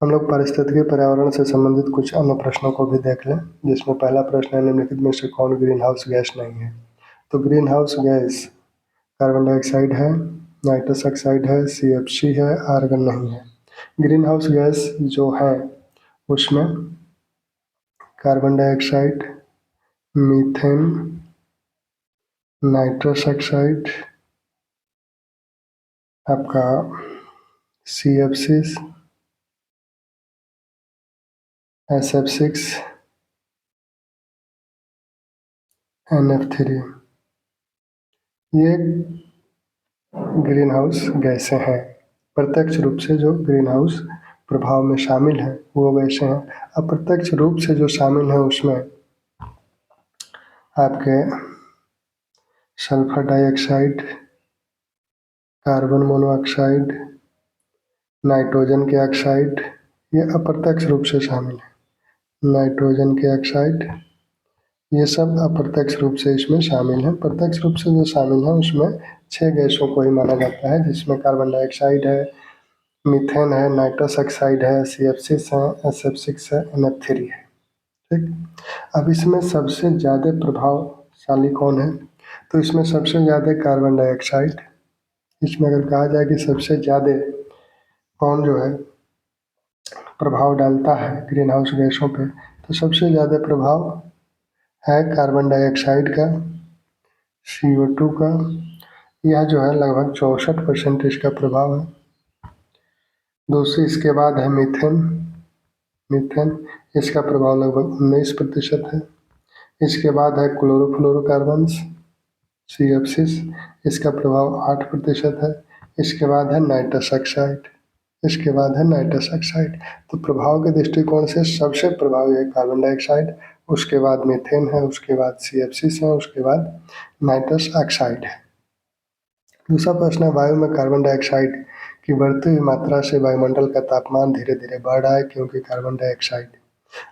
हम लोग पारिस्थितिकी पर्यावरण से संबंधित कुछ अन्य प्रश्नों को भी देख लें, जिसमें पहला प्रश्न है निम्नलिखित में से कौन ग्रीन हाउस गैस नहीं है। तो green house gas carbon dioxide है, नाइट्रस ऑक्साइड है, CFC है, आर्गन नहीं है। ग्रीन हाउस गैस जो है उसमें carbon dioxide, methane, nitrous oxide, आपका CFC, SF6, NF3, ये ग्रीन हाउस गैसें हैं। प्रत्यक्ष रूप से जो ग्रीन हाउस प्रभाव में शामिल है वो गैसें हैं। अप्रत्यक्ष रूप से जो शामिल है उसमें आपके sulphur dioxide, carbon monoxide, nitrogen के ऑक्साइड, ये अप्रत्यक्ष रूप से शामिल है। नाइट्रोजन के ऑक्साइड, ये सब अप्रत्यक्ष रूप से इसमें शामिल हैं। प्रत्यक्ष रूप से जो शामिल है उसमें 6 गैसों को ही माना जाता है, जिसमें कार्बन डाइऑक्साइड है, मीथेन है, नाइट्रस ऑक्साइड है, CF6 है, SF6 है, NF3 है। ठीक, अब इसमें सबसे ज़्यादा प्रभावशाली कौन है? तो इसमें सबसे ज़्यादा कार्बन डाइऑक्साइड। इसमें अगर कहा जाए कि सबसे ज़्यादा कौन जो है प्रभाव डालता है ग्रीन हाउस गैसों पे, तो सबसे ज़्यादा प्रभाव है कार्बन डाइऑक्साइड का, CO2 का। यह जो है लगभग 64% इसका प्रभाव है। दूसरी इसके बाद है मीथेन। मीथेन इसका प्रभाव लगभग 19% है। इसके बाद है क्लोरोफ्लोरोकार्बन्स, CF6, इसका प्रभाव 8% है। इसके बाद है नाइट्रस ऑक्साइड, इसके बाद है नाइट्रस ऑक्साइड। तो प्रभाव के दृष्टिकोण से सबसे प्रभावी है कार्बन डाइऑक्साइड, उसके बाद मीथेन है, उसके बाद CF6 है, उसके बाद नाइट्रस ऑक्साइड है। दूसरा प्रश्न है वायु में कार्बन डाइऑक्साइड की बढ़ती हुई मात्रा से वायुमंडल का तापमान धीरे धीरे बढ़ रहा है क्योंकि कार्बन डाइऑक्साइड।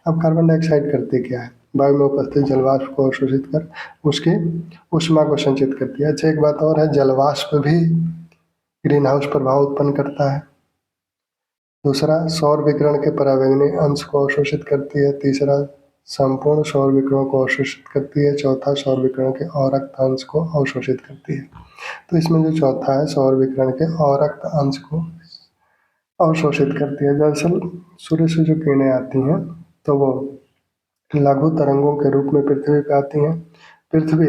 अब कार्बन डाइऑक्साइड करती क्या है? वायु में उपस्थित जलवाष्प को अवशोषित कर उसकी ऊष्मा को संचित करती है। अच्छा, एक बात और है, जलवाष्प भी ग्रीन हाउस प्रभाव उत्पन्न करता है। दूसरा, सौर विकिरण के परावैंगनी अंश को अवशोषित करती है। तीसरा, संपूर्ण सौर विकिरणों को अवशोषित करती है। चौथा, सौर विकिरण के अवरक्त अंश को अवशोषित करती है। तो इसमें जो चौथा है, सौर विकिरण के अवरक्त अंश को अवशोषित करती है। दरअसल सूर्य से जो किरणें आती हैं तो वो लघु तरंगों के रूप में पृथ्वी पर आती हैं। पृथ्वी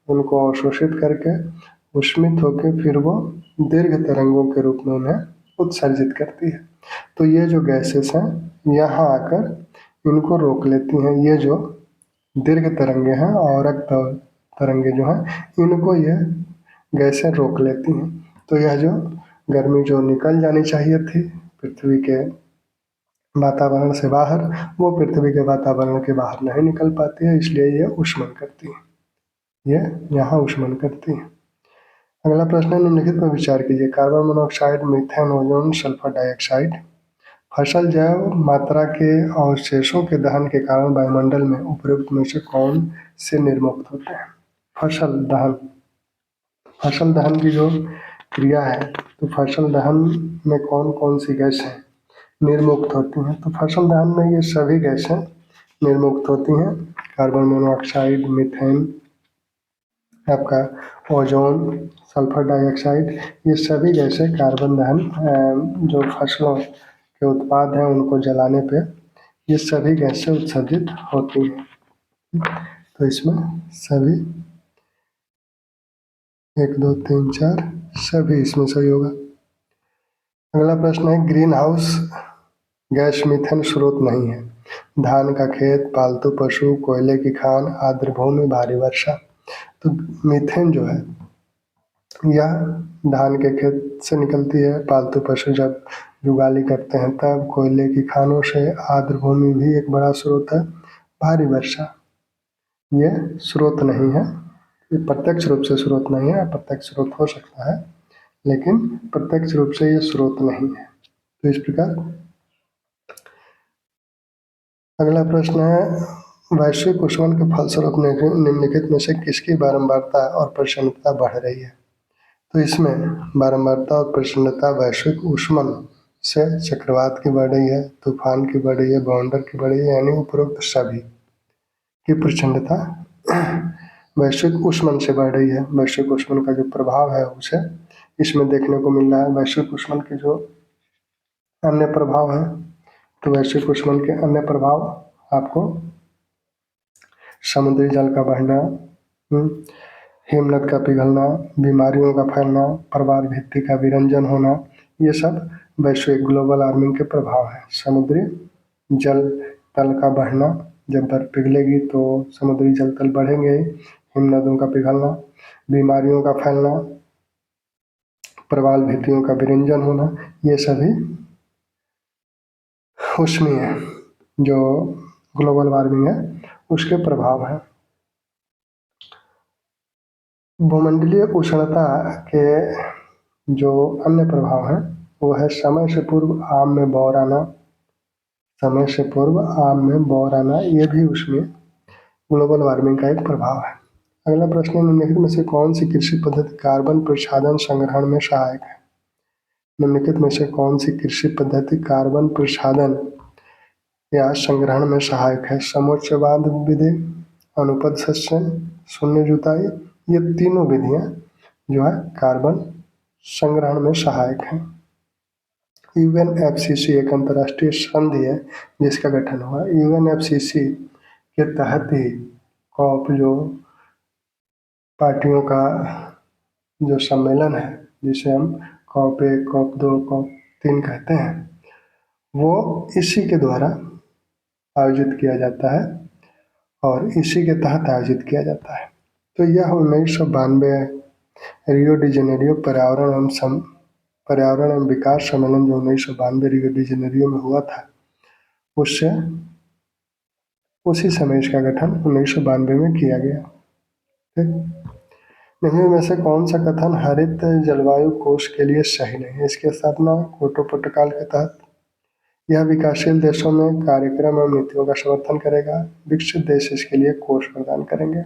उनको अवशोषित करके उष्मित होकर फिर वो दीर्घ तरंगों के रूप में उन्हें उत्सर्जित करती है। तो ये जो गैसेस हैं यहाँ आकर इनको रोक लेती हैं। ये जो दीर्घ तरंगे हैं और तरंगे जो हैं इनको ये गैसें रोक लेती हैं। तो यह जो गर्मी जो निकल जानी चाहिए थी पृथ्वी के वातावरण से बाहर, वो पृथ्वी के वातावरण के बाहर नहीं निकल पाती है, इसलिए ये ऊष्मन करती है, ये यहाँ ऊष्मन करती है। अगला प्रश्न है निम्नलिखित पर विचार कीजिए। Carbon monoxide, methane, ozone, sulphur dioxide फसल जैव मात्रा के अवशेषों के दहन के कारण वायुमंडल में उपयुक्त में से कौन से निर्मुक्त होते हैं? फसल दहन, फसल दहन की जो क्रिया है तो फसल दहन में कौन कौन सी गैस है निर्मुक्त होती हैं? तो फसल दहन में ये सभी गैसें निर्मुक्त होती हैं। कार्बन मोनोऑक्साइड, मीथेन, आपका ओजोन, सल्फर डाइऑक्साइड, ये सभी गैसें कार्बन दहन जो फसलों के उत्पाद हैं उनको जलाने पे ये सभी गैसें उत्सर्जित होती हैं। तो इसमें सभी 1 2 3 4 सभी इसमें सही होगा। अगला प्रश्न है ग्रीन हाउस गैस मीथेन स्रोत नहीं है। धान का खेत, पालतू पशु, कोयले की खान, आर्द्र भूमि, भारी वर्षा। तो मीथेन जो है यह धान के खेत से निकलती है, पालतू पशु जब जुगाली करते हैं तब, कोयले की खानों से, आर्द्र भूमि भी एक बड़ा स्रोत है, भारी वर्षा ये स्रोत नहीं है। ये प्रत्यक्ष रूप से स्रोत नहीं है, अप्रत्यक्ष स्रोत हो सकता है लेकिन प्रत्यक्ष रूप से ये स्रोत नहीं है। तो इस प्रकार अगला प्रश्न है वैश्विक ऊष्मन के फलस्वरूप निम्नलिखित में से किसकी बारंबारता और प्रचंडता बढ़ रही है? तो इसमें बारंबारता और प्रचंडता वैश्विक ऊष्मन से चक्रवात की बढ़ रही है, तूफान की बढ़ रही है, बवंडर की बढ़ रही है, यानी उपरोक्त सभी की प्रचंडता वैश्विक ऊष्मन से बढ़ रही है। वैश्विक ऊष्मन का जो प्रभाव है उसे इसमें देखने को मिल रहा है। वैश्विक ऊष्मन के जो अन्य प्रभाव हैं, तो वैश्विक ऊष्मन के अन्य प्रभाव आपको समुद्री जल का बढ़ना, हिमनद का पिघलना, बीमारियों का फैलना, प्रवाल भित्ति का विरंजन होना, ये सब वैश्विक ग्लोबल वार्मिंग के प्रभाव हैं। समुद्री जल तल का बढ़ना, जब बर्फ पिघलेगी तो समुद्री जल तल बढ़ेंगे। हिमनदों का पिघलना, बीमारियों का फैलना, प्रवाल भित्तियों का विरंजन होना, ये सभी ऊष्मीय जो ग्लोबल वार्मिंग है उसके प्रभाव हैं। भूमंडलीय उष्णता के जो अन्य प्रभाव हैं वो है समय से पूर्व आम में बौर आना। समय से पूर्व आम में बौर आना, ये भी उसमें ग्लोबल वार्मिंग का एक प्रभाव है। अगला प्रश्न है, निम्नलिखित में से कौन सी कृषि पद्धति कार्बन प्रच्छादन संग्रहण में सहायक है? निम्नलिखित में से कौन सी कृषि पद्धति कार्बन प्रच्छादन या संग्रहण में सहायक है? समोच्चवाद विधि, अनुपद सस्यन, शून्य जुताई, ये तीनों विधियां जो है कार्बन संग्रहण में सहायक है। यूएनएफसीसी एक अंतर्राष्ट्रीय संधि है जिसका गठन हुआ। यूएनएफसीसी के तहत ही कॉप जो पार्टियों का जो सम्मेलन है, जिसे हम कॉप 1, कॉप 2, कॉप 3 कहते हैं, वो इसी के द्वारा आयोजित किया जाता है और इसी के तहत आयोजित किया जाता है। तो यह 1992 रियो डी जेनेरियो पर्यावरण एवं विकास सम्मेलन जो 1992 रियो डी जेनेरियो में हुआ था, उससे उसी समय इसका गठन 1992 में किया गया। ठीक, निम्न में से कौन सा कथन हरित जलवायु कोष के लिए सही नहीं है? इसकी स्थापना क्योटो प्रोटोकॉल के तहत, यह विकासशील देशों में कार्यक्रम एवं नीतियों का समर्थन करेगा, विकसित देश इसके लिए कोष प्रदान करेंगे।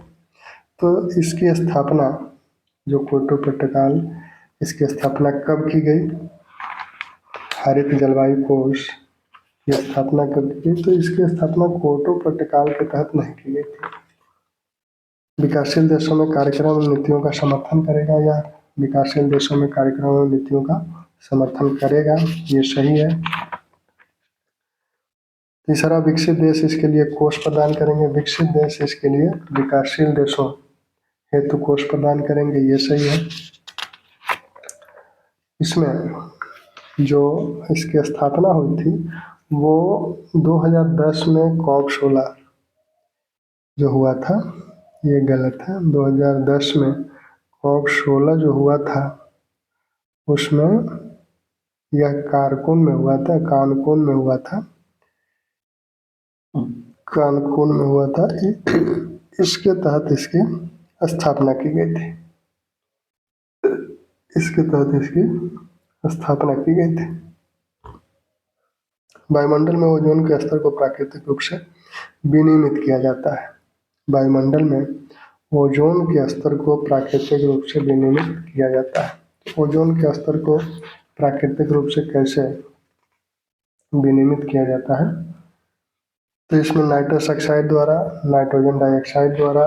तो इसकी स्थापना जो क्योटो प्रोटोकॉल, इसकी स्थापना कब की गई? हरित जलवायु कोष की स्थापना कब की गई? तो इसकी स्थापना क्योटो प्रोटोकॉल के तहत नहीं की गई थी। विकासशील देशों में कार्यक्रम और नीतियों का समर्थन करेगा, या विकासशील देशों में कार्यक्रम और नीतियों का समर्थन करेगा, ये सही है। तीसरा, विकसित देश इसके लिए कोष प्रदान करेंगे, विकसित देश इसके लिए विकासशील देशों हेतु कोष प्रदान करेंगे, ये सही है। इसमें जो इसकी स्थापना हुई थी वो 2010 में कॉप 16 जो हुआ था, ये गलत है। 2010 में कॉप 16 जो हुआ था उसमें यह कानकुन में हुआ था। इसके तहत इसकी स्थापना की गई थी। वायुमंडल में ओजोन के स्तर को प्राकृतिक रूप से विनियमित किया जाता है। वायुमंडल में ओजोन के स्तर को प्राकृतिक रूप से विनियमित किया जाता है। ओजोन के स्तर को प्राकृतिक रूप से कैसे विनियमित किया जाता है? तो इसमें नाइट्रस ऑक्साइड द्वारा, नाइट्रोजन डाइऑक्साइड द्वारा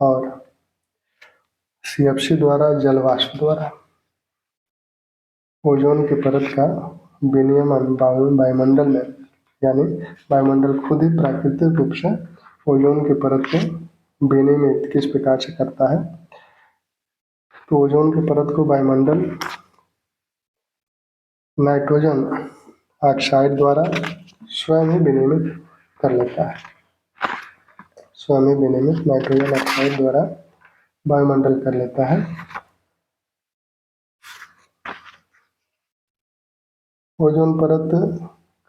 और CFC द्वारा, जल वाष्प द्वारा ओजोन की परत का विनियमन वायुमंडल में, यानी वायुमंडल खुद ही प्राकृतिक रूप से ओजोन की परत को विनियमित किस प्रकार से करता है? तो ओजोन की परत को वायुमंडल नाइट्रोजन ऑक्साइड द्वारा स्वयं ही विनियमित कर लेता है। नाइट्रोजन ऑक्साइड द्वारा वायुमंडल कर लेता है। ओजोन परत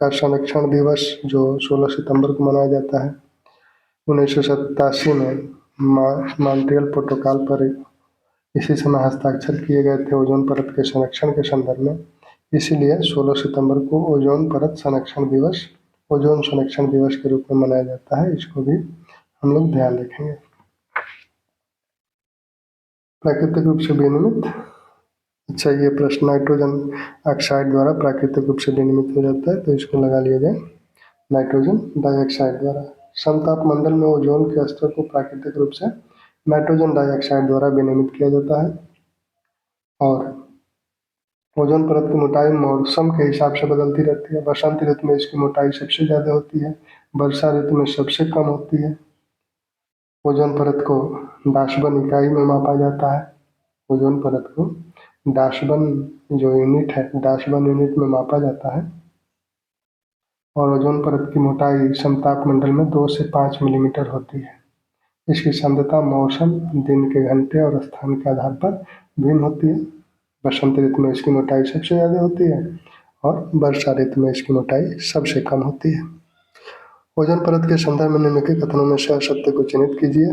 का संरक्षण दिवस जो 16 सितंबर को मनाया जाता है। 1987 में मॉन्ट्रियल प्रोटोकॉल पर इसी समय हस्ताक्षर किए गए थे ओजोन परत के संरक्षण के संदर्भ में, इसीलिए 16 सितंबर को ओजोन संरक्षण दिवस के रूप में मनाया जाता है। इसको भी हम लोग ध्यान रखेंगे। प्राकृतिक रूप से विनियमित अच्छा, ये प्रश्न नाइट्रोजन ऑक्साइड द्वारा प्राकृतिक रूप से विनिर्मित हो जाता है, तो इसको लगा लिया जाए नाइट्रोजन डाइऑक्साइड द्वारा। समताप में ओजोन के स्तर को प्राकृतिक रूप से नाइट्रोजन डाइऑक्साइड द्वारा विनिर्मित किया जाता है और ओजोन परत की मोटाई मौसम के हिसाब से बदलती रहती है। बसंत ऋतु में इसकी मोटाई सबसे ज़्यादा होती है, वर्षा ऋतु में सबसे कम होती है। ओजोन परत को डाशबन इकाई में मापा जाता है। ओजोन परत को डाशबन जो यूनिट है, डाशबन यूनिट में मापा जाता है और ओजोन परत की मोटाई समताप मंडल में 2 से 5 मिलीमीटर होती है। इसकी सांद्रता मौसम, दिन के घंटे और स्थान के आधार पर भिन्न होती है। बसंत ऋतु में इसकी मोटाई सबसे ज़्यादा होती है और वर्षा ऋतु में इसकी मोटाई सबसे कम होती है। ओजोन परत के संदर्भ में निम्नलिखित कथनों में से असत्य को चिन्हित कीजिए।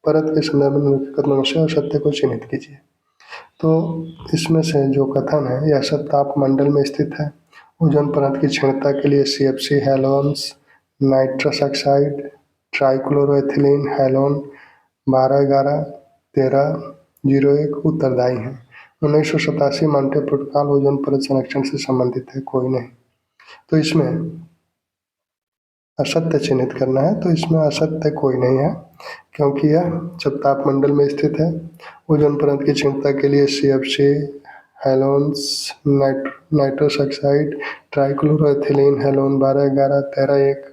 परत के संदर्भ में निम्नलिखित कथनों में से असत्य को चिन्हित कीजिए। तो इसमें से जो कथन है यह सब तापमंडल में स्थित है। ओजोन परत की क्षीणता के लिए CFC halons, nitrous oxide, trichloroethylene halon 1211-1301 उत्तरदायी हैं। 1987 मॉन्ट्रियल प्रोटोकॉल ओजोन परत संरक्षण से संबंधित है, कोई नहीं। तो इसमें असत्य चिन्हित करना है, तो इसमें असत्य कोई नहीं है क्योंकि यह जब तापमंडल में स्थित है। ओजोन परत की क्षीणता के लिए CFC halons, nitrous oxide, trichloroethylene halon 1211-1301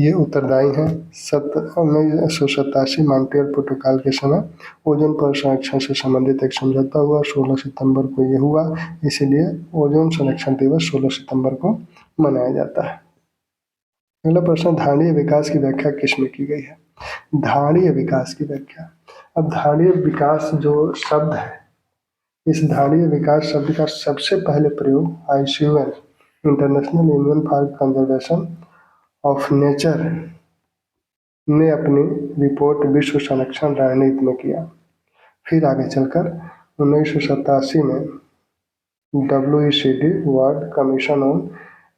ये उत्तरदायी हैं। 1987 मॉन्ट्रियल प्रोटोकॉल के समय ओजोन परत संरक्षण से संबंधित एक समझौता हुआ। 16 सितंबर को ये हुआ, इसीलिए ओजोन संरक्षण दिवस 16 सितंबर को मनाया जाता है। अगला प्रश्न, धारणीय विकास की व्याख्या किसमें की गई है? धारणीय विकास की व्याख्या, अब धारणीय विकास जो शब्द है, इस धारणीय विकास शब्द का सबसे पहले प्रयोग ICUN international union for conservation of nature ने अपनी रिपोर्ट विश्व संरक्षण रणनीति में किया। फिर आगे चलकर 1987 में WECD world commission on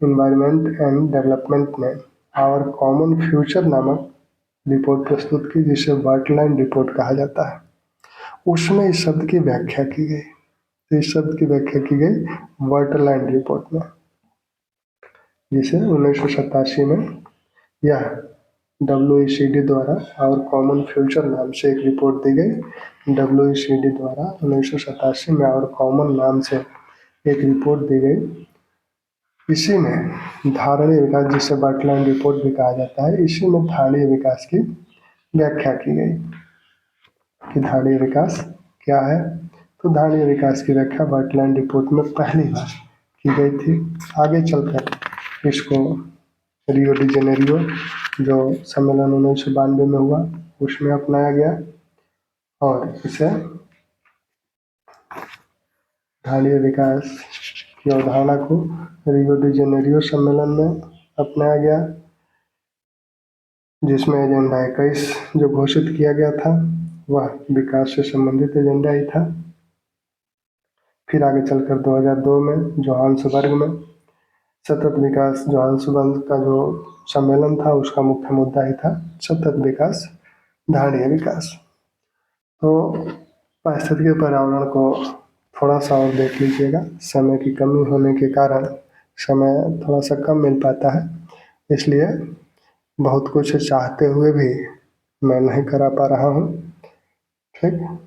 environment and development ने आवर कॉमन फ्यूचर नामक रिपोर्ट प्रस्तुत की, जिसे वर्टलैंड रिपोर्ट कहा जाता है। उसमें इस शब्द की व्याख्या की गई, तो इस शब्द की व्याख्या की गई वर्टलैंड रिपोर्ट में, जिसे 1987 में यह WECD द्वारा आवर कॉमन फ्यूचर नाम से एक रिपोर्ट दी गई। WECD द्वारा 1987 में आवर कॉमन नाम से एक रिपोर्ट दी गई। इसी में धारणीय विकास, जिसे वर्टलैंड रिपोर्ट भी कहा जाता है, इसी में धारणीय विकास की व्याख्या की गई कि धारणीय विकास क्या है। तो धारणीय विकास की व्याख्या वर्टलैंड रिपोर्ट में पहली बार की गई थी। आगे चलकर इसको रियो डी जेनेरियो जो सम्मेलन 1992 में हुआ, उसमें अपनाया गया और इसे धारणीय विकास की अवधारणा को रियो डी जेनेरियो सम्मेलन में अपनाया गया, जिसमें एजेंडा 21 जो घोषित किया गया था वह विकास से संबंधित एजेंडा ही था। फिर आगे चलकर 2002 में जोहान्सबर्ग में सतत विकास, जोहान्सबर्ग का जो सम्मेलन था उसका मुख्य मुद्दा ही था सतत विकास, धारणीय विकास। तो पारिस्थितिक पर्यावरण को थोड़ा सा और देख लीजिएगा। समय की कमी होने के कारण समय थोड़ा सा कम मिल पाता है, इसलिए बहुत कुछ चाहते हुए भी मैं नहीं करा पा रहा हूँ। ठीक।